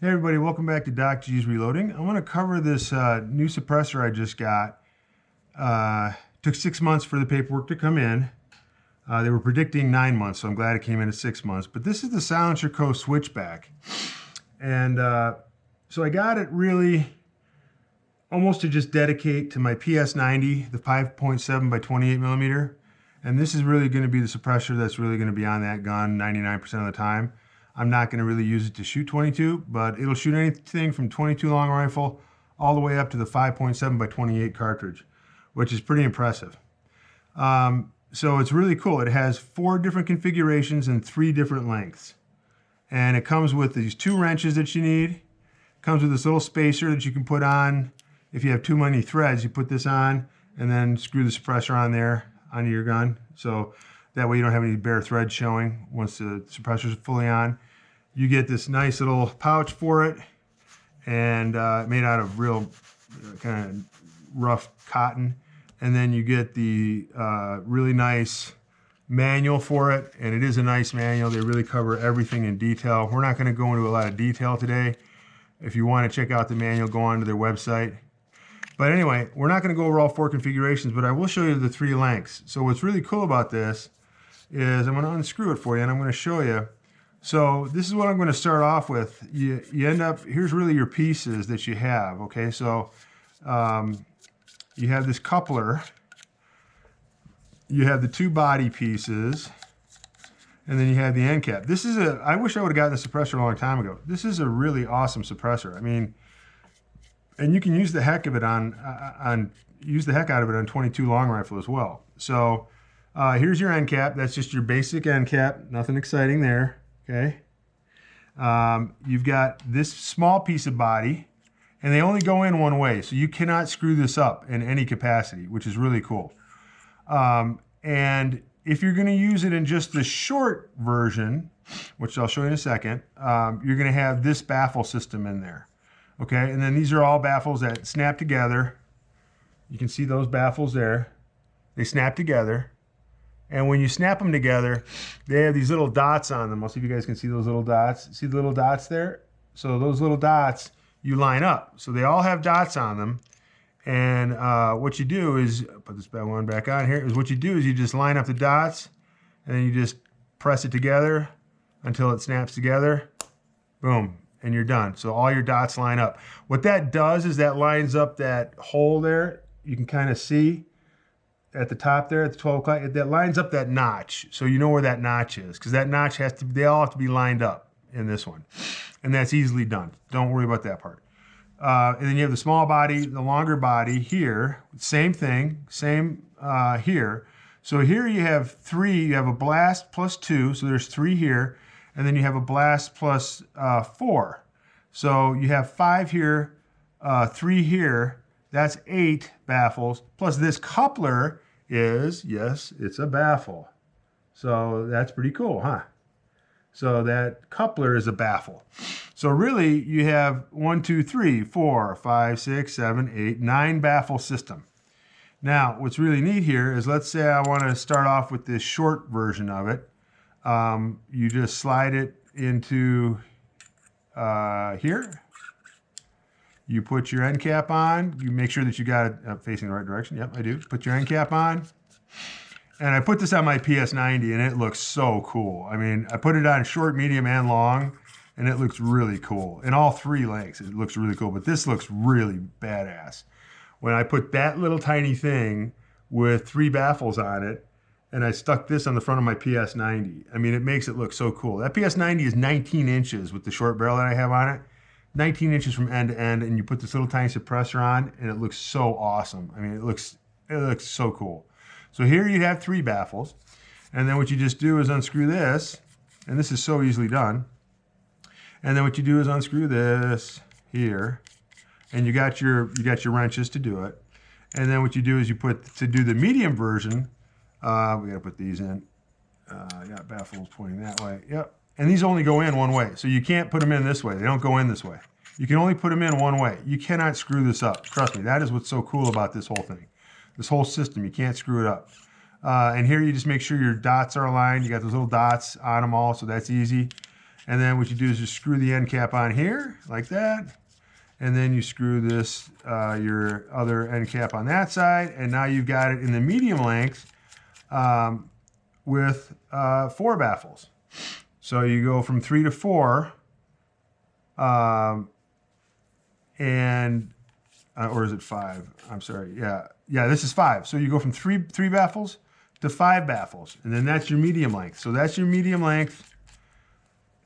Hey everybody, welcome back to Doc G's Reloading. I want to cover this new suppressor I just got. Took 6 months for the paperwork to come in. They were predicting 9 months, so I'm glad it came in at 6 months. But this is the Silencer Co. Switchback. And so I got it really almost to just dedicate to my PS90, the 5.7 by 28 millimeter. And this is really going to be the suppressor that's really going to be on that gun 99% of the time. I'm not going to really use it to shoot 22, but it'll shoot anything from 22 long rifle all the way up to the 5.7 by 28 cartridge, which is pretty impressive. So it's really cool. It has 4 different configurations and 3 different lengths. And it comes with these 2 wrenches that you need. It comes with this little spacer that you can put on. If you have too many threads, you put this on and then screw the suppressor on there onto your gun. So that way you don't have any bare threads showing once the suppressor is fully on. You get this nice little pouch for it, and made out of real kind of rough cotton. And then you get the really nice manual for it, and it is a nice manual. They really cover everything in detail. We're not going to go into a lot of detail today. If you want to check out the manual, go on to their website. But anyway, we're not going to go over all 4 configurations, but I will show you the 3 lengths. So what's really cool about this is I'm going to unscrew it for you and I'm going to show you. So this is what I'm going to start off with. You end up, here's really your pieces that you have, okay? So you have this coupler, you have the 2 body pieces, and then you have the end cap. This is I wish I would have gotten the suppressor a long time ago. This is a really awesome suppressor. I mean, and you can use the heck of it use the heck out of it on 22 long rifle as well. So here's your end cap. That's just your basic end cap. Nothing exciting there. Okay. You've got this small piece of body, and they only go in one way, so you cannot screw this up in any capacity, which is really cool. And if you're going to use it in just the short version, which I'll show you in a second, you're going to have this baffle system in there. Okay, and then these are all baffles that snap together. You can see those baffles there. They snap together. And when you snap them together, they have these little dots on them. I'll see if you guys can see those little dots. See the little dots there? So those little dots, you line up. So they all have dots on them. And what you do is, put this one back on here, is what you do is you just line up the dots, and then you just press it together until it snaps together. Boom. And you're done. So all your dots line up. What that does is that lines up that hole there. You can kind of see at the top there at the 12 o'clock. That lines up that notch. So you know where that notch is, because that notch has to, they all have to be lined up in this one. And that's easily done. Don't worry about that part. And then you have the small body, the longer body here. Same thing, same here. So here you have 3, you have a blast plus 2, so there's 3 here. And then you have a blast plus 4. So you have 5 here, 3 here. That's 8 baffles. Plus this coupler is, yes, it's a baffle. So that's pretty cool, huh? So that coupler is a baffle. So really you have 1, 2, 3, 4, 5, 6, 7, 8, 9 baffle system. Now what's really neat here is, let's say I want to start off with this short version of it. You just slide it into here. You put your end cap on. You make sure that you got it facing the right direction. Yep, I do. Put your end cap on. And I put this on my PS90, and it looks so cool. I mean, I put it on short, medium, and long, and it looks really cool. In all 3 lengths, it looks really cool. But this looks really badass. When I put that little tiny thing with 3 baffles on it, and I stuck this on the front of my PS90. I mean, it makes it look so cool. That PS90 is 19 inches with the short barrel that I have on it. 19 inches from end to end, and you put this little tiny suppressor on, and it looks so awesome. I mean, it looks so cool. So here you have 3 baffles, and then what you just do is unscrew this, and this is so easily done. And then what you do is unscrew this here, and you got your wrenches to do it. And then what you do is you put, to do the medium version, we gotta put these in. I got baffles pointing that way. Yep. And these only go in one way. So you can't put them in this way. They don't go in this way. You can only put them in one way. You cannot screw this up. Trust me, that is what's so cool about this whole thing. This whole system, you can't screw it up. And here you just make sure your dots are aligned. You got those little dots on them all, so that's easy. And then what you do is just screw the end cap on here, like that. And then you screw this, your other end cap on that side. And now you've got it in the medium length with 4 baffles. So you go from 3 to 4. Or is it 5? I'm sorry. Yeah, this is 5. So you go from three baffles to 5 baffles. And then that's your medium length. So that's your medium length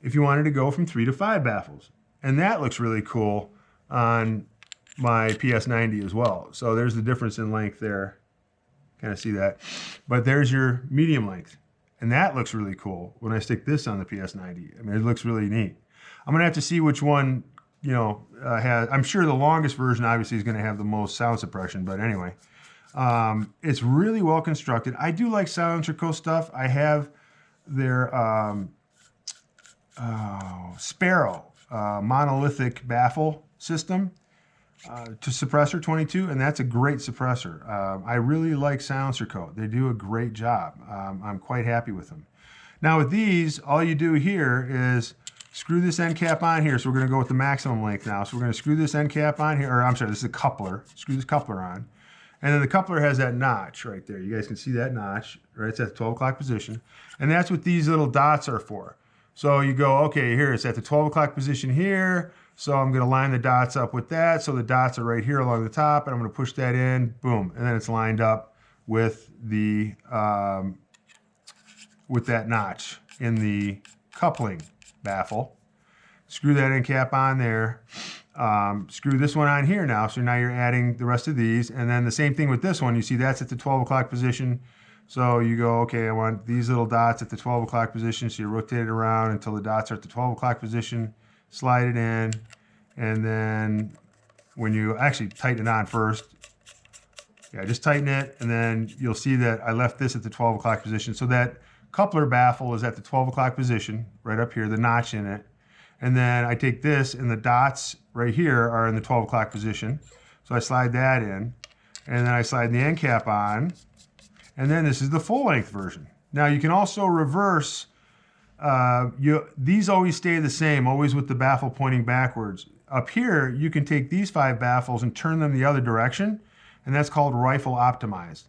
if you wanted to go from 3 to 5 baffles. And that looks really cool on my PS90 as well. So there's the difference in length there. Kind of see that. But there's your medium length. And that looks really cool when I stick this on the PS90. I mean, it looks really neat. I'm going to have to see which one, has. I'm sure the longest version obviously is going to have the most sound suppression. But anyway, it's really well constructed. I do like Silencer Co. stuff. I have their Sparrow monolithic baffle system to Suppressor 22, and that's a great suppressor. I really like Silencer Co. They do a great job. I'm quite happy with them. Now with these, all you do here is screw this end cap on here. So we're going to go with the maximum length now. So we're going to screw this end cap on here, or I'm sorry, this is a coupler. Screw this coupler on. And then the coupler has that notch right there. You guys can see that notch, right? It's at the 12 o'clock position. And that's what these little dots are for. So you go, okay, here it's at the 12 o'clock position here. So I'm going to line the dots up with that. So the dots are right here along the top, and I'm going to push that in, boom, and then it's lined up with the with that notch in the coupling baffle. Screw that end cap on there. Screw this one on here now. So now you're adding the rest of these, and then the same thing with this one. You see that's at the 12 o'clock position. So you go, okay, I want these little dots at the 12 o'clock position. So you rotate it around until the dots are at the 12 o'clock position. Slide it in, and then when you actually tighten it on first, just tighten it, and then you'll see that I left this at the 12 o'clock position. So that coupler baffle is at the 12 o'clock position, right up here, the notch in it. And then I take this, and the dots right here are in the 12 o'clock position. So I slide that in, and then I slide the end cap on, and then this is the full length version. Now you can also reverse. These always stay the same, always with the baffle pointing backwards. Up here, you can take these 5 baffles and turn them the other direction, and that's called rifle optimized.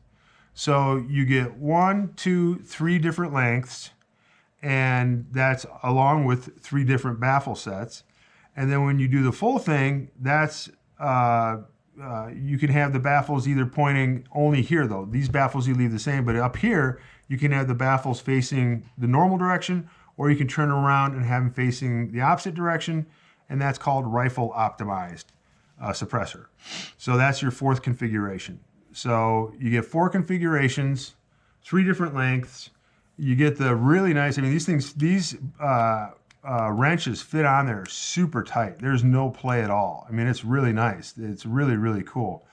So you get 1, 2, 3 different lengths, and that's along with 3 different baffle sets. And then when you do the full thing, that's you can have the baffles either pointing only here though. These baffles you leave the same, but up here, you can have the baffles facing the normal direction, or you can turn around and have them facing the opposite direction, and that's called rifle optimized suppressor. So that's your 4th configuration. So you get 4 configurations, 3 different lengths. You get the really nice, I mean, these wrenches fit on there super tight. There's no play at all. I mean, it's really nice. It's really, really cool.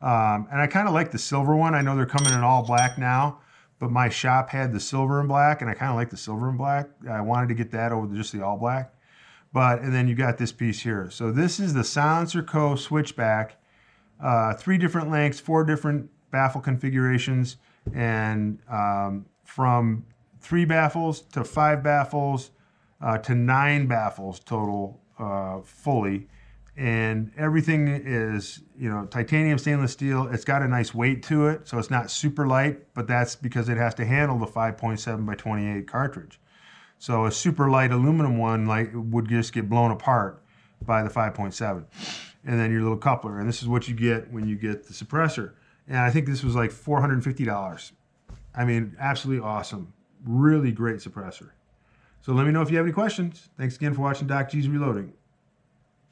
And I kind of like the silver one. I know they're coming in all black now, but my shop had the silver and black, and I kind of like the silver and black. I wanted to get that over just the all black. And then you got this piece here. So this is the Silencer Co. Switchback. 3 different lengths, 4 different baffle configurations, and from 3 baffles to 5 baffles to 9 baffles total fully. And everything is, titanium stainless steel. It's got a nice weight to it, so it's not super light, but that's because it has to handle the 5.7 by 28 cartridge. So a super light aluminum one would just get blown apart by the 5.7. And then your little coupler, and this is what you get when you get the suppressor. And I think this was like $450. I mean, absolutely awesome. Really great suppressor. So let me know if you have any questions. Thanks again for watching Doc G's Reloading.